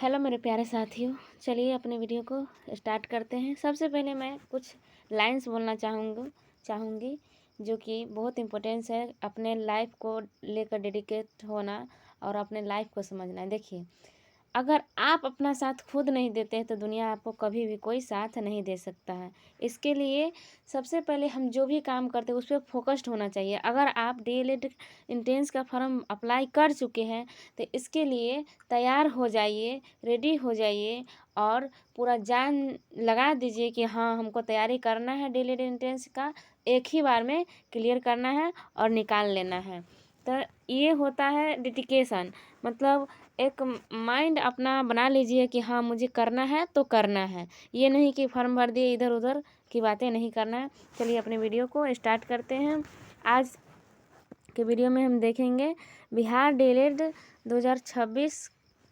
Hello मेरे प्यारे साथियों, चलिए अपने वीडियो को स्टार्ट करते हैं। सबसे पहले मैं कुछ लाइंस बोलना चाहूँगी जो कि बहुत इम्पोर्टेंस है अपने लाइफ को लेकर डेडिकेट होना और अपने लाइफ को समझना। देखिए, अगर आप अपना साथ खुद नहीं देते हैं तो दुनिया आपको कभी भी कोई साथ नहीं दे सकता है। इसके लिए सबसे पहले हम जो भी काम करते हैं उस पर फोकस्ड होना चाहिए। अगर आप डीएलएड एंट्रेंस का फॉर्म अप्लाई कर चुके हैं तो इसके लिए तैयार हो जाइए, रेडी हो जाइए और पूरा जान लगा दीजिए कि हाँ, हमको तैयारी करना है डीएलएड एंट्रेंस का, एक ही बार में क्लियर करना है और निकाल लेना है। तो ये होता है डेडिकेशन, मतलब एक माइंड अपना बना लीजिए कि हाँ, मुझे करना है तो करना है। ये नहीं कि फॉर्म भर दिए, इधर उधर की बातें नहीं करना है। चलिए अपने वीडियो को स्टार्ट करते हैं। आज के वीडियो में हम देखेंगे बिहार डीएलएड 2026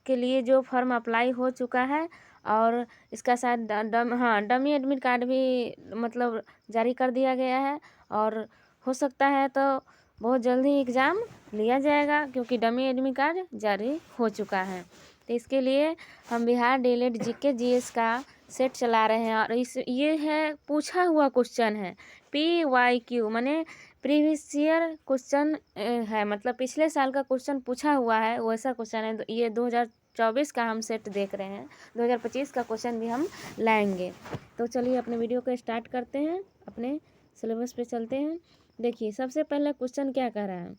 के लिए जो फॉर्म अप्लाई हो चुका है और इसका शायद डमी एडमिट कार्ड भी मतलब जारी कर दिया गया है और हो सकता है तो बहुत जल्दी एग्ज़ाम लिया जाएगा क्योंकि डमी एडमिट कार्ड जारी हो चुका है। तो इसके लिए हम बिहार डीएलएड जीके जीएस का सेट चला रहे हैं और ये है पूछा हुआ क्वेश्चन है, PYQ माने प्रीवियस ईयर क्वेश्चन है, मतलब पिछले साल का क्वेश्चन पूछा हुआ है वैसा क्वेश्चन है। ये 2024 का हम सेट देख रहे हैं, 2025 का क्वेश्चन भी हम लाएंगे। तो चलिए अपने वीडियो को स्टार्ट करते हैं, अपने सिलेबस पे चलते हैं। देखिए, सबसे पहले क्वेश्चन क्या कह रहा है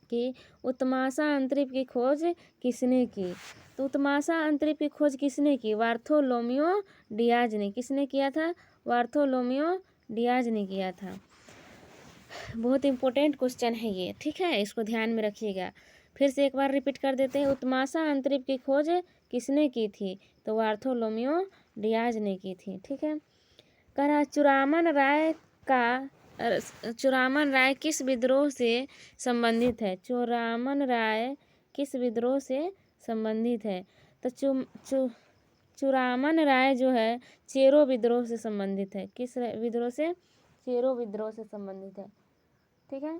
कि उत्तमाशा अंतरिक्ष की खोज किसने की। तो उत्तमाशा अंतरिक्ष की खोज किसने की? बार्थोलोमियो डियाज ने। किसने किया था? बार्थोलोमियो डियाज ने किया था। बहुत इम्पोर्टेंट क्वेश्चन है ये, ठीक है, इसको ध्यान में रखिएगा। फिर से एक बार रिपीट कर देते हैं। उत्तमाशा अंतरिक्ष की खोज किसने की थी? तो बार्थोलोमियो डियाज ने की थी, ठीक है। कह रहा चुरामन राय किस विद्रोह से संबंधित है? चुरामन राय किस विद्रोह से संबंधित है? तो चुरामन राय जो है चेरो विद्रोह से संबंधित है। किस विद्रोह से? चेरो विद्रोह से संबंधित है, ठीक है।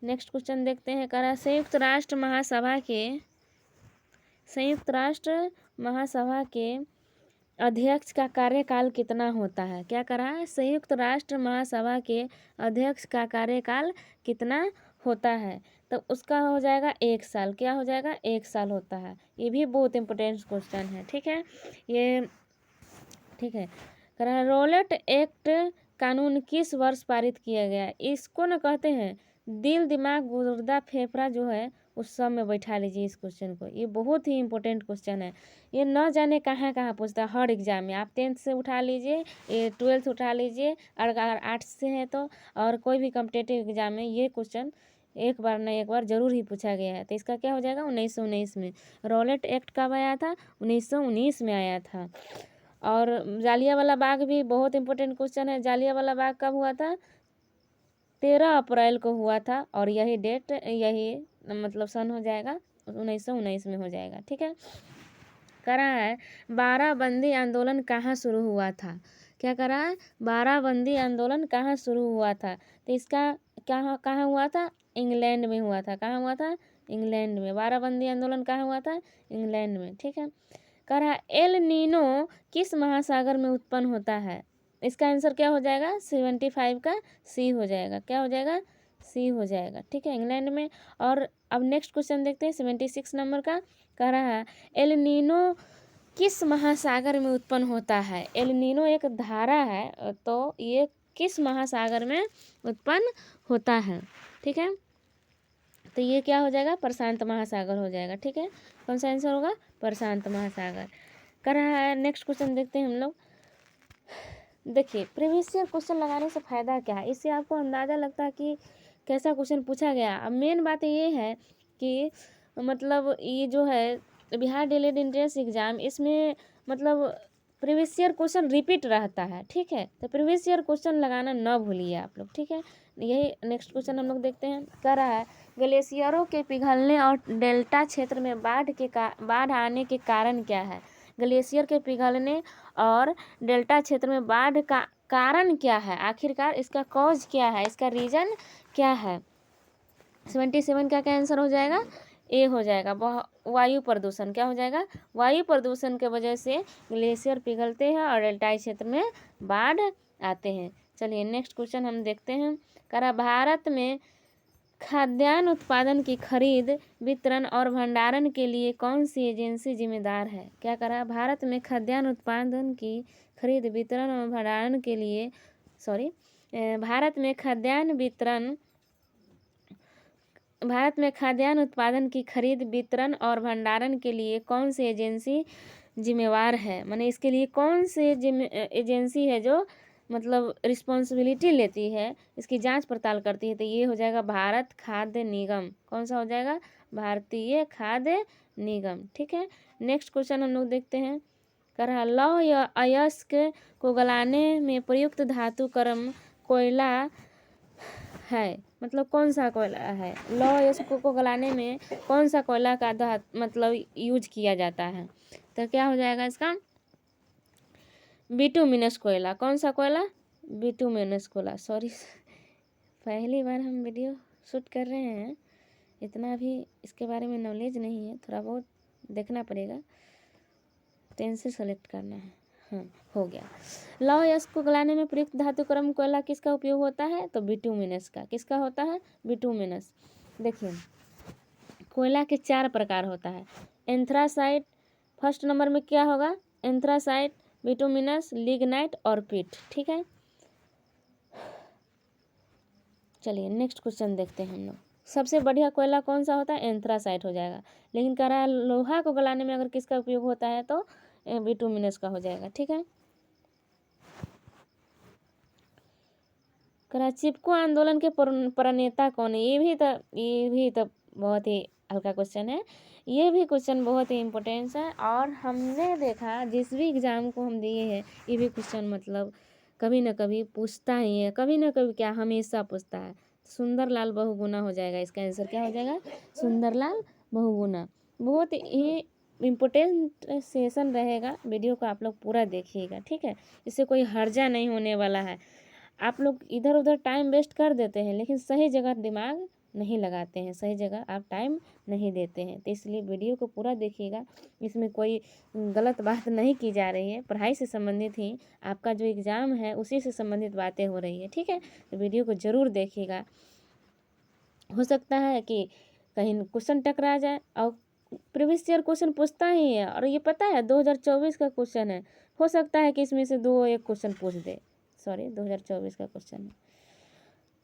नेक्स्ट क्वेश्चन देखते हैं। कह रहा संयुक्त राष्ट्र महासभा के अध्यक्ष का कार्यकाल कितना होता है? क्या कर रहा है? संयुक्त राष्ट्र महासभा के अध्यक्ष का कार्यकाल कितना होता है? तो उसका हो जाएगा 1 साल। क्या हो जाएगा? 1 साल होता है। ये भी बहुत इंपॉर्टेंट क्वेश्चन है, ठीक है, ये ठीक है। कह रहा है रॉलेट एक्ट कानून किस वर्ष पारित किया गया? इसको न कहते हैं दिल दिमाग गुर्दा फेफड़ा जो है उस सब में बैठा लीजिए इस क्वेश्चन को। ये बहुत ही इंपॉर्टेंट क्वेश्चन है। ये न जाने कहाँ कहाँ पूछता है हर एग्जाम में। आप 10th से उठा लीजिए, ये 12th उठा लीजिए, और अगर आर्ट्स से है तो और कोई भी कॉम्पिटेटिव एग्जाम में ये क्वेश्चन एक बार न एक बार जरूर ही पूछा गया है। तो इसका क्या हो जाएगा? 1919 में। रॉलेट एक्ट कब आया था? 1919 में आया था। और जालियांवाला बाग भी बहुत इंपॉर्टेंट क्वेश्चन है। जालियांवाला बाग कब हुआ था? 13 अप्रैल को हुआ था और यही डेट, यही मतलब सन हो जाएगा 1919 में हो जाएगा, ठीक है। कह रहा है बाराबंदी आंदोलन कहाँ शुरू हुआ था? क्या कह रहा है? बाराबंदी आंदोलन कहाँ शुरू हुआ था? तो इसका कहाँ हुआ था? इंग्लैंड में हुआ था। कहाँ हुआ था? इंग्लैंड में। बाराबंदी आंदोलन कहाँ हुआ था? इंग्लैंड में, ठीक है। कह रहा एल नीनो किस महासागर में उत्पन्न होता है? इसका आंसर क्या हो जाएगा? 75 का सी हो जाएगा। क्या हो जाएगा? सी हो जाएगा, ठीक है, इंग्लैंड में। और अब नेक्स्ट क्वेश्चन देखते हैं 76 नंबर का। कह रहा है एल नीनो किस महासागर में उत्पन्न होता है? एल नीनो एक धारा है, तो ये किस महासागर में उत्पन्न होता है, ठीक है। तो ये क्या हो जाएगा? प्रशांत महासागर हो जाएगा, ठीक है। कौन सा आंसर होगा? प्रशांत महासागर। कर रहा है नेक्स्ट क्वेश्चन देखते हैं हम लोग। देखिए, प्रीवियस ईयर क्वेश्चन लगाने से फ़ायदा क्या है? इससे आपको अंदाज़ा लगता है कि कैसा क्वेश्चन पूछा गया। अब मेन बात ये है कि मतलब ये जो है बिहार डीएलएड एंट्रेंस एग्ज़ाम, इसमें मतलब प्रीवियस ईयर क्वेश्चन रिपीट रहता है, ठीक है। तो प्रीवियस ईयर क्वेश्चन लगाना न भूलिए आप लोग, ठीक है। यही नेक्स्ट क्वेश्चन हम लोग देखते हैं। कह रहा है ग्लेशियरों के पिघलने और डेल्टा क्षेत्र में बाढ़ आने के कारण क्या है? ग्लेशियर के पिघलने और डेल्टा क्षेत्र में बाढ़ का कारण क्या है, आखिरकार इसका कॉज क्या है, इसका रीज़न क्या है। 77 का आंसर हो जाएगा ए हो जाएगा, वायु प्रदूषण। क्या हो जाएगा, वायु प्रदूषण के वजह से ग्लेशियर पिघलते हैं और डेल्टाई क्षेत्र में बाढ़ आते हैं। चलिए नेक्स्ट क्वेश्चन हम देखते हैं। करा भारत में खाद्यान्न उत्पादन की खरीद, वितरण और भंडारण के लिए कौन सी एजेंसी जिम्मेदार है। क्या करा, भारत में खाद्यान्न उत्पादन की खरीद, वितरण और भंडारण के लिए भारत में खाद्यान्न उत्पादन की खरीद, वितरण और भंडारण के लिए कौन सी एजेंसी जिम्मेवार है, माने इसके लिए कौन सी एजेंसी है जो मतलब रिस्पॉन्सिबिलिटी लेती है, इसकी जांच पड़ताल करती है। तो ये हो जाएगा भारत खाद्य निगम। कौन सा हो जाएगा, भारतीय खाद्य निगम। ठीक है, नेक्स्ट क्वेश्चन हम लोग देखते हैं। करा लौह या अयस्क को गलाने में प्रयुक्त धातु क्रम कोयला है, मतलब कौन सा कोयला है, लौह अयस्क को गलाने में कौन सा कोयला का मतलब यूज किया जाता है। तो क्या हो जाएगा इसका, बिटुमिनस कोयला। कौन सा कोयला, बिटुमिनस कोयला। सॉरी, पहली बार हम वीडियो शूट कर रहे हैं, इतना भी इसके बारे में नॉलेज नहीं है, थोड़ा बहुत देखना पड़ेगा, टेन से सेलेक्ट करना है। हाँ, हो गया। लौह अयस्क को गलाने में प्रयुक्त धातु क्रम कोयला किसका उपयोग होता है, तो बिटुमिनस का। किसका होता है, बिटुमिनस। देखिए कोयला के 4 प्रकार होता है। एंथ्रासाइट फर्स्ट नंबर में क्या होगा, एंथ्रासाइट, बिटुमिनस, लिग्नाइट और पिट। ठीक है, चलिए नेक्स्ट क्वेश्चन देखते हैं हम लोग। सबसे बढ़िया कोयला कौन सा होता है, एंथ्रासाइट हो जाएगा। लेकिन कह रहा है लोहा को गलाने में अगर किसका उपयोग होता है तो बिटुमिनस का हो जाएगा। ठीक है, कह रहा चिपको आंदोलन के प्रणेता कौन है। ये भी तो बहुत ही हल्का क्वेश्चन है, ये भी क्वेश्चन बहुत ही इम्पोर्टेंट है। और हमने देखा जिस भी एग्ज़ाम को हम दिए हैं, ये भी क्वेश्चन मतलब कभी ना कभी पूछता ही है, कभी ना कभी क्या हमेशा पूछता है। सुंदरलाल बहुगुणा हो जाएगा इसका आंसर। क्या हो जाएगा, सुंदरलाल बहुगुणा। बहुत ही इम्पोर्टेंट सेशन रहेगा, वीडियो को आप लोग पूरा देखिएगा। ठीक है, इससे कोई हर्जा नहीं होने वाला है। आप लोग इधर उधर टाइम वेस्ट कर देते हैं, लेकिन सही जगह दिमाग नहीं लगाते हैं, सही जगह आप टाइम नहीं देते हैं। तो इसलिए वीडियो को पूरा देखिएगा, इसमें कोई गलत बात नहीं की जा रही है, पढ़ाई से संबंधित ही आपका जो एग्ज़ाम है उसी से संबंधित बातें हो रही है। ठीक है, तो वीडियो को ज़रूर देखिएगा। हो सकता है कि कहीं क्वेश्चन टकरा जाए, और प्रीवियस ईयर क्वेश्चन पूछता ही है, और ये पता है 2024 का क्वेश्चन है। हो सकता है कि इसमें से 2-1 क्वेश्चन पूछ दे। 2024 का क्वेश्चन है।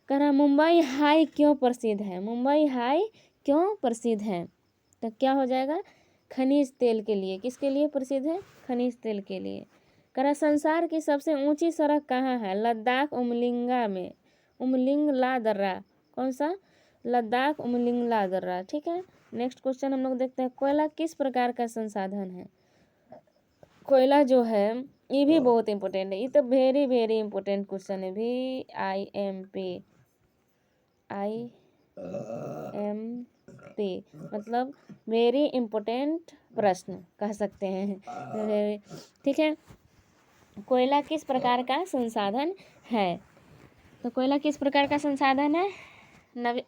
कह रहा मुंबई हाई क्यों प्रसिद्ध है, मुंबई हाई क्यों प्रसिद्ध है। तो क्या हो जाएगा, खनिज तेल के लिए। किसके लिए प्रसिद्ध है, खनिज तेल के लिए। कह रहा संसार की सबसे ऊंची सड़क कहाँ है, लद्दाख उमलिंगा में, उमलिंगला दर्रा। कौन सा, लद्दाख उमलिंगला दर्रा। ठीक है, नेक्स्ट क्वेश्चन हम लोग देखते हैं। कोयला किस प्रकार का संसाधन है। कोयला जो है ये भी बहुत इंपॉर्टेंट है, ये तो वेरी वेरी इंपॉर्टेंट क्वेश्चन है। VIMP मतलब वेरी इंपॉर्टेंट प्रश्न कह सकते हैं। ठीक है, कोयला किस प्रकार का संसाधन है। तो कोयला किस प्रकार का संसाधन है,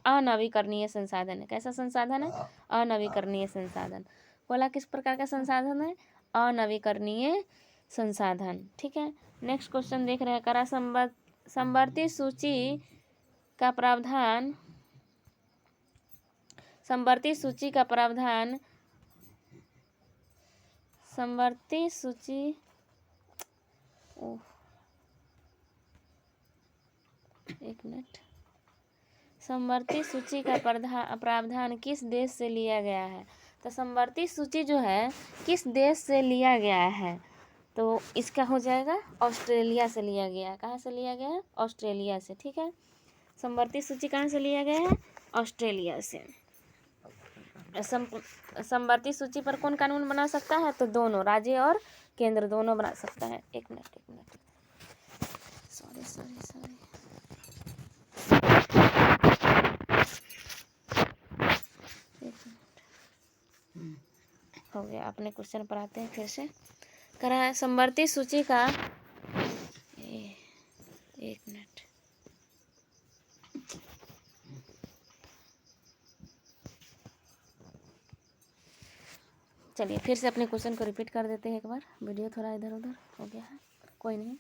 अनवीकरणीय संसाधन है। कैसा संसाधन है, अनवीकरणीय संसाधन। कोयला किस प्रकार का संसाधन है, अनवीकरणीय संसाधन। ठीक है, नेक्स्ट क्वेश्चन देख रहे हैं। करा समवर्ती सूची का प्रावधान, समवर्ती सूची का प्रावधान, समवर्ती सूची एक मिनट, समवर्ती सूची का प्रावधान किस देश से लिया गया है। तो समवर्ती सूची जो है किस देश से लिया गया है, तो इसका हो जाएगा ऑस्ट्रेलिया से लिया गया है। कहाँ से लिया गया है, ऑस्ट्रेलिया से। ठीक है, समवर्ती सूची कहाँ से लिया गया है, ऑस्ट्रेलिया से। समवर्ती सूची पर कौन कानून बना सकता है, तो दोनों, राज्य और केंद्र दोनों बना सकता है। एक मिनट सॉरी हो गया। अपने क्वेश्चन पर आते हैं फिर से। करा है समवर्ती सूची का एक मिनट, चलिए फिर से अपने क्वेश्चन को रिपीट कर देते हैं एक बार, वीडियो थोड़ा इधर उधर हो गया है, कोई नहीं।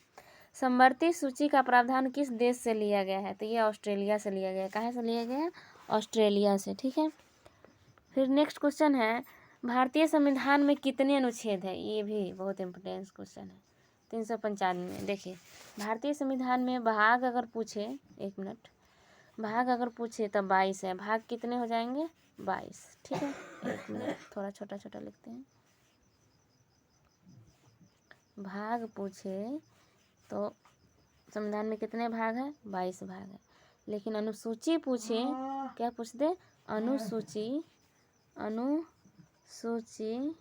समवर्ती सूची का प्रावधान किस देश से लिया गया है? तो ये ऑस्ट्रेलिया से लिया गया है। कहाँ से लिया गया है? ऑस्ट्रेलिया से, ठीक है। फिर नेक्स्ट क्वेश्चन है, भारतीय संविधान में कितने अनुच्छेद है? ये भी बहुत इम्पोर्टेंट क्वेश्चन है। 395। देखिए भारतीय संविधान में भाग अगर पूछे, एक मिनट, भाग अगर पूछे तब 22 है। भाग कितने हो जाएंगे? 22, ठीक है। एक मिनट, थोड़ा छोटा छोटा लिखते हैं। भाग पूछे तो संविधान में कितने भाग है? 22 भाग है। लेकिन अनुसूची पूछे, क्या पूछ दे? अनुसूची, अनुसूची,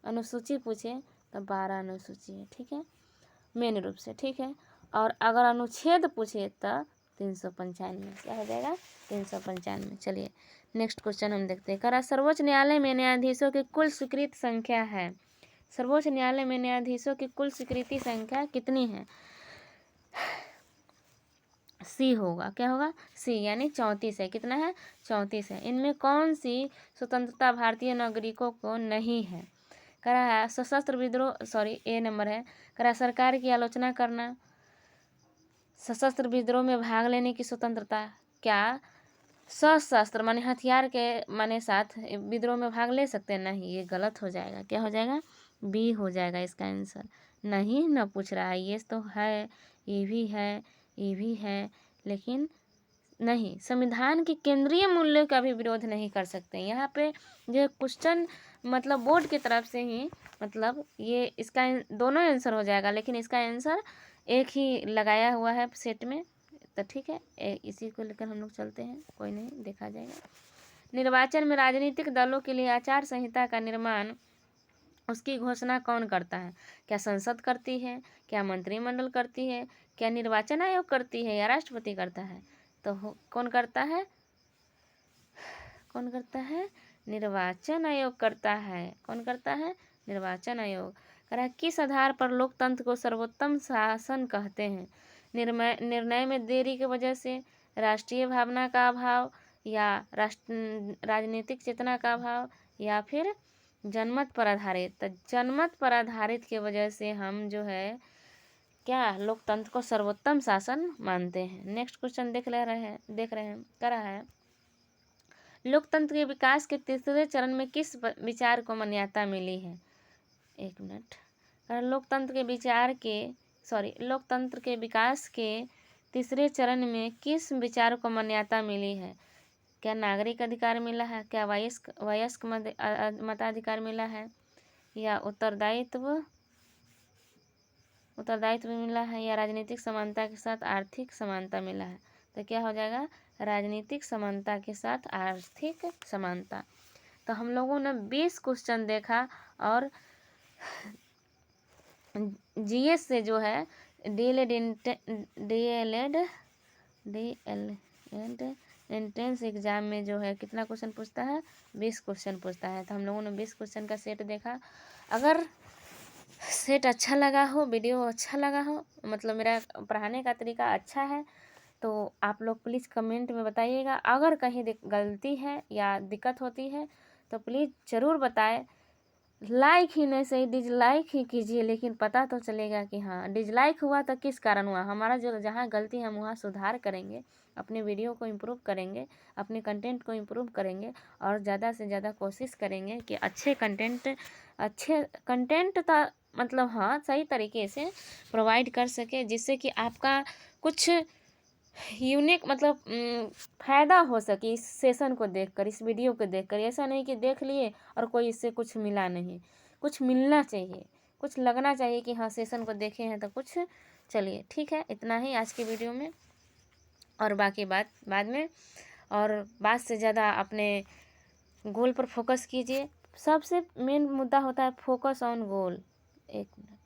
अनुसूची पूछे तो 12 अनुसूची है, ठीक है, मेन रूप से, ठीक है। और अगर अनुच्छेद पूछे तो 395, क्या हो जाएगा? 395। चलिए नेक्स्ट क्वेश्चन हम देखते हैं। करा सर्वोच्च न्यायालय में न्यायाधीशों की कुल स्वीकृत संख्या है? सर्वोच्च न्यायालय में न्यायाधीशों की कुल स्वीकृति संख्या कितनी है? सी होगा, क्या होगा? सी, यानी 34 है। कितना है? 34 है। इनमें कौन सी स्वतंत्रता भारतीय नागरिकों को नहीं है? करा है सशस्त्र विद्रोह, सॉरी ए नंबर है, करा सरकार की आलोचना करना, सशस्त्र विद्रोह में भाग लेने की स्वतंत्रता, क्या सशस्त्र माने हथियार के माने साथ विद्रोह में भाग ले सकते हैं? नहीं, ये गलत हो जाएगा। क्या हो जाएगा? बी हो जाएगा इसका आंसर। नहीं न पूछ रहा है, ये तो है, ये भी है, ये भी है, लेकिन नहीं, संविधान के केंद्रीय मूल्यों का भी विरोध नहीं कर सकते। यहाँ पे जो क्वेश्चन मतलब बोर्ड की तरफ से ही, मतलब ये इसका दोनों आंसर हो जाएगा, लेकिन इसका आंसर एक ही लगाया हुआ है सेट में, तो ठीक है, इसी को लेकर हम लोग चलते हैं, कोई नहीं, देखा जाएगा। निर्वाचन में राजनीतिक दलों के लिए आचार संहिता का निर्माण, उसकी घोषणा कौन करता है? क्या संसद करती है? क्या मंत्रिमंडल करती है? क्या निर्वाचन आयोग करती है? या राष्ट्रपति करता है? तो कौन करता है? कौन करता है? निर्वाचन आयोग करता है। कौन करता है? निर्वाचन आयोग। करा किस आधार पर लोकतंत्र को सर्वोत्तम शासन कहते हैं? निर्णय में देरी की वजह से, राष्ट्रीय भावना का अभाव, या राजनीतिक चेतना का अभाव, या फिर जनमत पर आधारित? तो जनमत पर आधारित की वजह से हम जो है क्या लोकतंत्र को सर्वोत्तम शासन मानते हैं। नेक्स्ट क्वेश्चन देख रहे हैं, कर रहा है, लोकतंत्र के विकास के तीसरे चरण में किस विचार को मान्यता मिली है? एक मिनट, लोकतंत्र के विकास के तीसरे चरण में किस विचार को मान्यता मिली है? क्या नागरिक अधिकार मिला है? क्या वयस्क मताधिकार मिला है? या उत्तरदायित्व मिला है? या राजनीतिक समानता के साथ आर्थिक समानता मिला है? तो क्या हो जाएगा? राजनीतिक समानता के साथ आर्थिक समानता। तो हम लोगों ने 20 क्वेश्चन देखा, और जीएस से जो है डीएलएड एंट्रेंस एग्जाम में जो है कितना क्वेश्चन पूछता है? 20 क्वेश्चन पूछता है। तो हम लोगों ने 20 क्वेश्चन का सेट देखा। अगर सेट अच्छा लगा हो, वीडियो अच्छा लगा हो, मतलब मेरा पढ़ाने का तरीका अच्छा है, तो आप लोग प्लीज़ कमेंट में बताइएगा। अगर कहीं गलती है या दिक्कत होती है तो प्लीज़ ज़रूर बताएं। लाइक ही नहीं सही, डिसलाइक ही कीजिए, लेकिन पता तो चलेगा कि हाँ डिसलाइक हुआ तो किस कारण हुआ। हमारा जो जहाँ गलती है हम वहाँ सुधार करेंगे, अपने वीडियो को इम्प्रूव करेंगे, अपने कंटेंट को इम्प्रूव करेंगे, और ज़्यादा से ज़्यादा कोशिश करेंगे कि अच्छे कंटेंट का मतलब हाँ सही तरीके से प्रोवाइड कर सके, जिससे कि आपका कुछ यूनिक मतलब फ़ायदा हो सके इस सेशन को देखकर, इस वीडियो को देखकर। ऐसा नहीं कि देख लिए और कोई इससे कुछ मिला नहीं, कुछ मिलना चाहिए, कुछ लगना चाहिए कि हाँ सेशन को देखे हैं तो कुछ। चलिए ठीक है, इतना ही आज के वीडियो में, और बाकी बात बाद में। और बात से ज़्यादा अपने गोल पर फोकस कीजिए। सबसे मेन मुद्दा होता है फोकस ऑन गोल। एक मिनट।